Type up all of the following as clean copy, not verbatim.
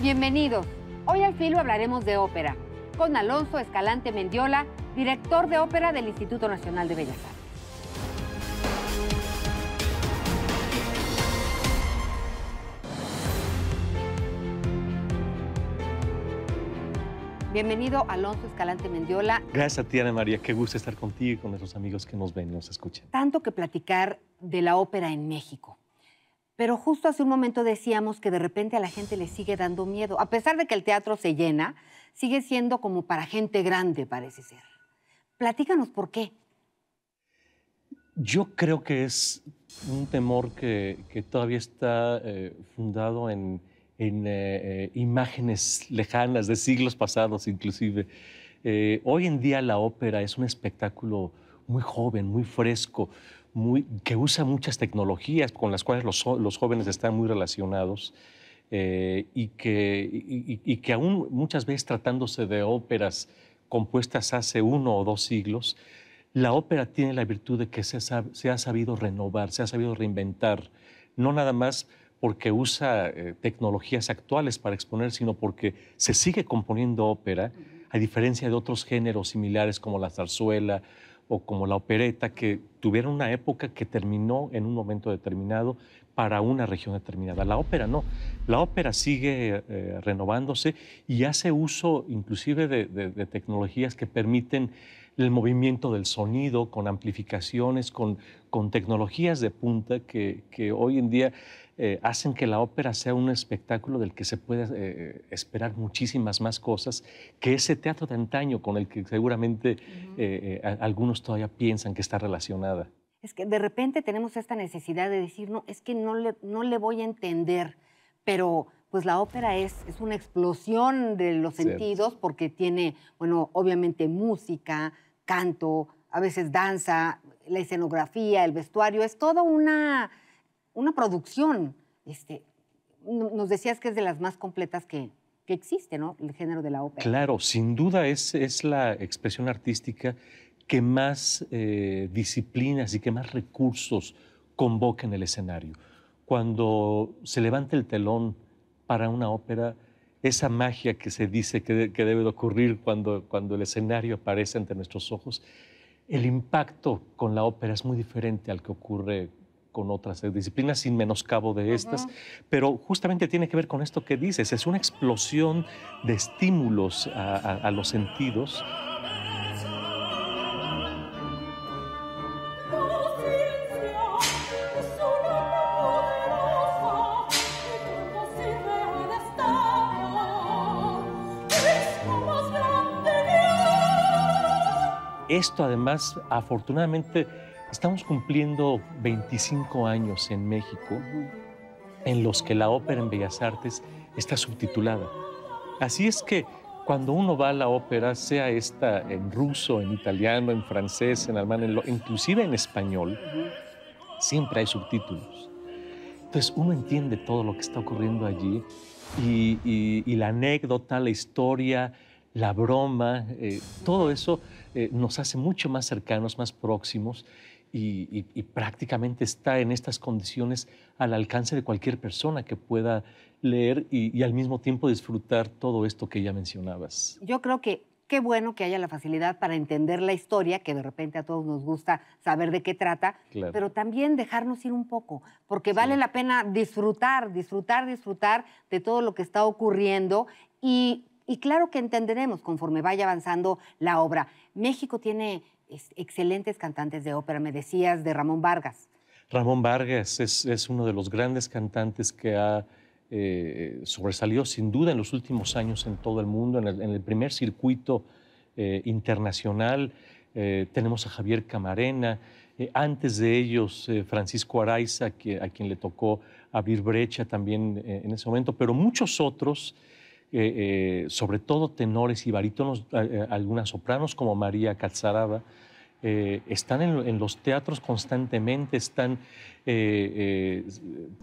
Bienvenidos. Hoy al Filo hablaremos de ópera con Alonso Escalante Mendiola, director de ópera del Instituto Nacional de Bellas Artes. Bienvenido, Alonso Escalante Mendiola. Gracias a ti, Ana María. Qué gusto estar contigo y con nuestros amigos que nos ven y nos escuchan. Tanto que platicar de la ópera en México. Pero justo hace un momento decíamos que de repente a la gente le sigue dando miedo. A pesar de que el teatro se llena, sigue siendo como para gente grande, parece ser. Platícanos por qué. Yo creo que es un temor que todavía está fundado en imágenes lejanas de siglos pasados, inclusive. Hoy en día la ópera es un espectáculo muy joven, muy fresco, que usa muchas tecnologías con las cuales los jóvenes están muy relacionados y que aún muchas veces tratándose de óperas compuestas hace 1 o 2 siglos, la ópera tiene la virtud de que se ha sabido renovar, se ha sabido reinventar, no nada más porque usa tecnologías actuales para exponer, sino porque se sigue componiendo ópera, a diferencia de otros géneros similares como la zarzuela o como la opereta, que tuvieron una época que terminó en un momento determinado para una región determinada. La ópera no. La ópera sigue renovándose y hace uso inclusive de tecnologías que permiten el movimiento del sonido, con amplificaciones, con tecnologías de punta que hoy en día hacen que la ópera sea un espectáculo del que se puede esperar muchísimas más cosas que ese teatro de antaño con el que seguramente algunos todavía piensan que está relacionada. Es que de repente tenemos esta necesidad de decir, no, es que no le voy a entender, pero pues la ópera es una explosión de los sentidos porque tiene, bueno, obviamente música, canto, a veces danza, la escenografía, el vestuario, es toda una producción. Nos decías que es de las más completas que existe, ¿no? El género de la ópera. Claro, sin duda es la expresión artística que más disciplinas y que más recursos convoca en el escenario. Cuando se levanta el telón para una ópera, esa magia que se dice que debe de ocurrir cuando el escenario aparece ante nuestros ojos, el impacto con la ópera es muy diferente al que ocurre con otras disciplinas, sin menoscabo de estas, pero justamente tiene que ver con esto que dices, es una explosión de estímulos a los sentidos. Esto además, afortunadamente, estamos cumpliendo 25 años en México en los que la ópera en Bellas Artes está subtitulada. Así es que cuando uno va a la ópera, sea esta en ruso, en italiano, en francés, en alemán, inclusive en español, siempre hay subtítulos. Entonces uno entiende todo lo que está ocurriendo allí y la anécdota, la historia, la broma, todo eso nos hace mucho más cercanos, más próximos y prácticamente está en estas condiciones al alcance de cualquier persona que pueda leer y al mismo tiempo disfrutar todo esto que ya mencionabas. Yo creo que qué bueno que haya la facilidad para entender la historia, que de repente a todos nos gusta saber de qué trata, claro, pero también dejarnos ir un poco, porque vale la pena disfrutar de todo lo que está ocurriendo y claro que entenderemos conforme vaya avanzando la obra. México tiene excelentes cantantes de ópera, me decías de Ramón Vargas. Ramón Vargas es uno de los grandes cantantes que ha sobresalido sin duda en los últimos años en todo el mundo, en el primer circuito internacional. Tenemos a Javier Camarena, antes de ellos Francisco Araiza, a quien le tocó abrir brecha también en ese momento, pero muchos otros, sobre todo tenores y barítonos, algunas sopranos como María Catzaraba, están en los teatros constantemente, están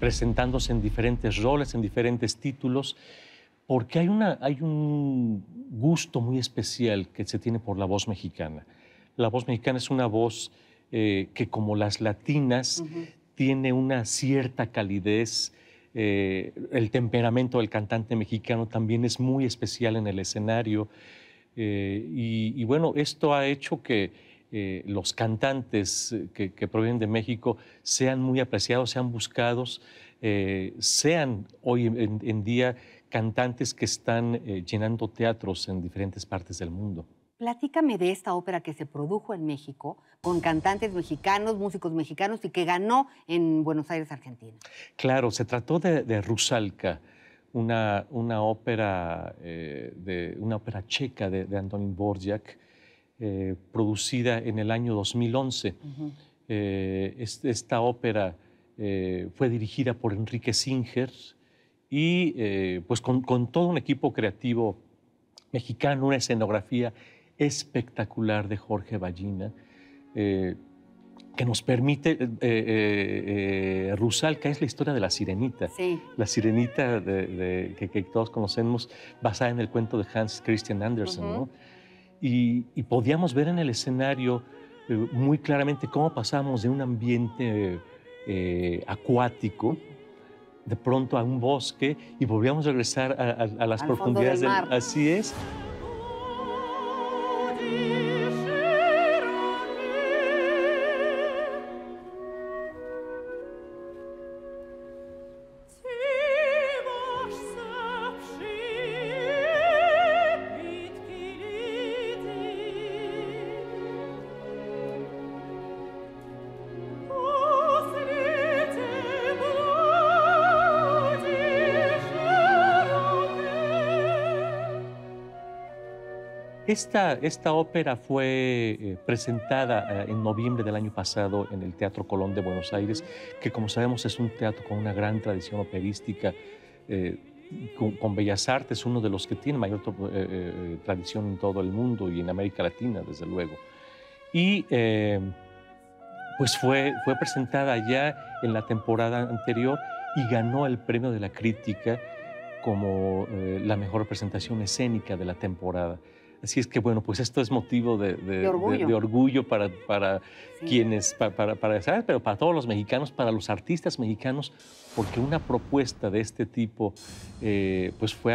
presentándose en diferentes roles, en diferentes títulos, porque hay un gusto muy especial que se tiene por la voz mexicana. La voz mexicana es una voz que, como las latinas, tiene una cierta calidez, El temperamento del cantante mexicano también es muy especial en el escenario. Y bueno, esto ha hecho que los cantantes que provienen de México sean muy apreciados, sean buscados, sean hoy en día cantantes que están llenando teatros en diferentes partes del mundo. Platícame de esta ópera que se produjo en México con cantantes mexicanos, músicos mexicanos y que ganó en Buenos Aires, Argentina. Claro, se trató de Rusalka, una ópera, una ópera checa de Antonín Dvořák, producida en el año 2011. Esta ópera fue dirigida por Enrique Singer y pues con todo un equipo creativo mexicano, una escenografía espectacular de Jorge Ballina, que nos permite, Rusalka es la historia de la sirenita, Sí. la sirenita que todos conocemos, basada en el cuento de Hans Christian Andersen, ¿no? Y podíamos ver en el escenario muy claramente cómo pasamos de un ambiente acuático de pronto a un bosque y volvíamos a regresar a las Al profundidades fondo del mar. Así es. Esta ópera fue presentada en noviembre del año pasado en el Teatro Colón de Buenos Aires, que como sabemos es un teatro con una gran tradición operística, con Bellas Artes, uno de los que tiene mayor tradición en todo el mundo y en América Latina, desde luego. Y pues fue presentada ya en la temporada anterior y ganó el premio de la crítica como la mejor representación escénica de la temporada. Así es que, bueno, pues esto es motivo de orgullo para Sí. quienes, ¿sabes? Pero para todos los mexicanos, para los artistas mexicanos, porque una propuesta de este tipo pues fue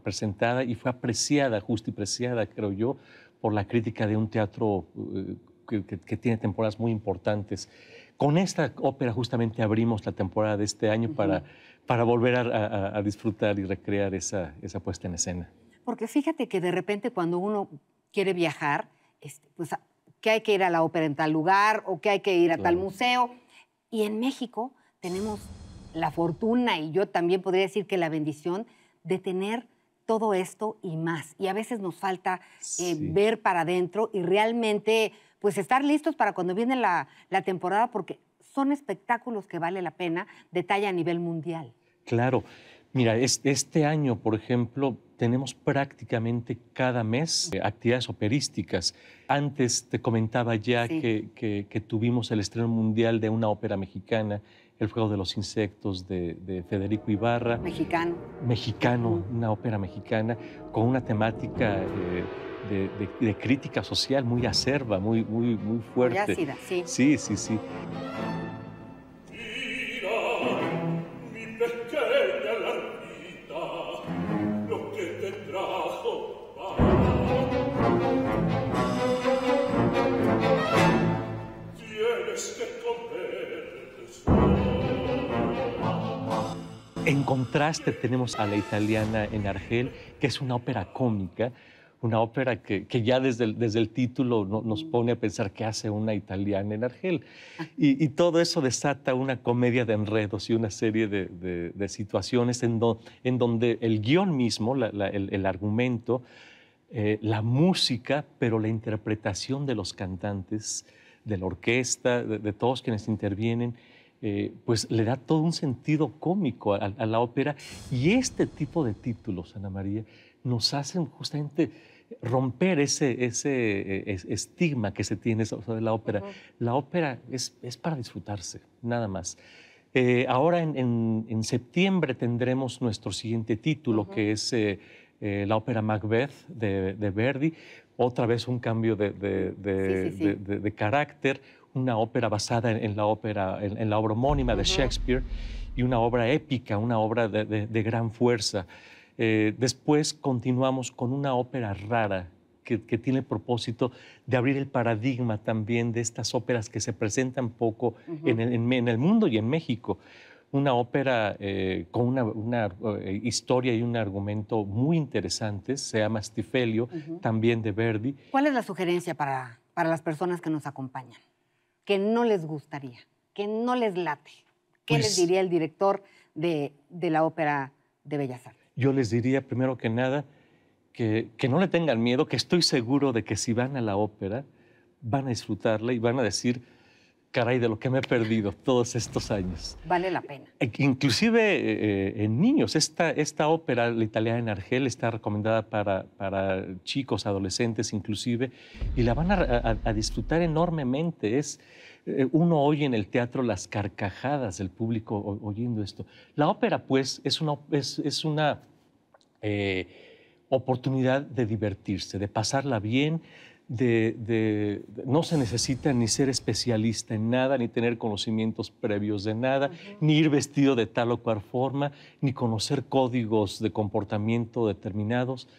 presentada y fue apreciada, justo y preciada, creo yo, por la crítica de un teatro que tiene temporadas muy importantes. Con esta ópera justamente abrimos la temporada de este año para volver a disfrutar y recrear esa puesta en escena. Porque fíjate que de repente cuando uno quiere viajar, pues que hay que ir a la ópera en tal lugar o que hay que ir a tal museo. Y en México tenemos la fortuna, y yo también podría decir que la bendición, de tener todo esto y más. Y a veces nos falta ver para adentro y realmente pues estar listos para cuando viene la temporada, porque son espectáculos que vale la pena, de talla a nivel mundial. Claro. Mira, este año, por ejemplo, tenemos prácticamente cada mes actividades operísticas. Antes te comentaba ya que tuvimos el estreno mundial de una ópera mexicana, El juego de los insectos, de Federico Ibarra. Mexicano, una ópera mexicana con una temática de crítica social muy acerba, muy fuerte. Muy ácida, sí. Sí, sí, sí. En contraste tenemos a La Italiana en Argel, que es una ópera cómica, una ópera que ya desde el título nos pone a pensar qué hace una italiana en Argel. Y todo eso desata una comedia de enredos y una serie de situaciones en donde el guión mismo, el argumento, la música, pero la interpretación de los cantantes, de la orquesta, de todos quienes intervienen, pues le da todo un sentido cómico a la ópera. Y este tipo de títulos, Ana María, nos hacen justamente romper ese estigma que se tiene sobre la ópera. La ópera es para disfrutarse, nada más. Ahora en septiembre tendremos nuestro siguiente título, que es la ópera Macbeth de Verdi, otra vez un cambio de carácter, una ópera basada en la obra homónima de Shakespeare y una obra épica, una obra de gran fuerza. Después continuamos con una ópera rara que tiene el propósito de abrir el paradigma también de estas óperas que se presentan poco en el mundo y en México. Una ópera con una historia y un argumento muy interesantes, se llama Stifelio, también de Verdi. ¿Cuál es la sugerencia para las personas que nos acompañan? Que no les gustaría, que no les late. ¿Qué les diría el director de la Ópera de Bellas Artes? Yo les diría, primero que nada, que no le tengan miedo, que estoy seguro de que si van a la ópera, van a disfrutarla y van a decir, caray, de lo que me he perdido todos estos años. Vale la pena. Inclusive en niños. Esta ópera, la italiana en Argel, está recomendada para chicos, adolescentes inclusive, y la van a disfrutar enormemente. Uno oye en el teatro las carcajadas del público oyendo esto. La ópera, pues, es una oportunidad de divertirse, de pasarla bien, no se necesita ni ser especialista en nada, ni tener conocimientos previos de nada, ni ir vestido de tal o cual forma, ni conocer códigos de comportamiento determinados.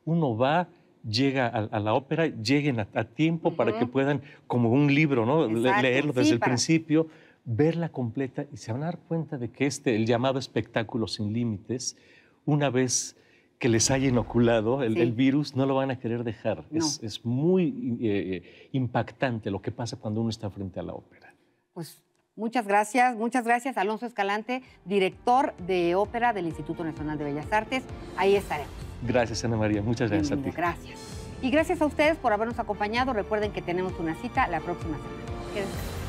Uno va, llega a la ópera, lleguen a tiempo para que puedan, como un libro, ¿no? Leerlo desde el principio, verla completa y se van a dar cuenta de que el llamado espectáculo sin límites, una vez que les haya inoculado el virus, no lo van a querer dejar. No. Es muy impactante lo que pasa cuando uno está frente a la ópera. Pues muchas gracias, Alonso Escalante, director de ópera del Instituto Nacional de Bellas Artes. Ahí estaremos. Gracias, Ana María. Muchas gracias a ti. Gracias. Y gracias a ustedes por habernos acompañado. Recuerden que tenemos una cita la próxima semana. Quédense.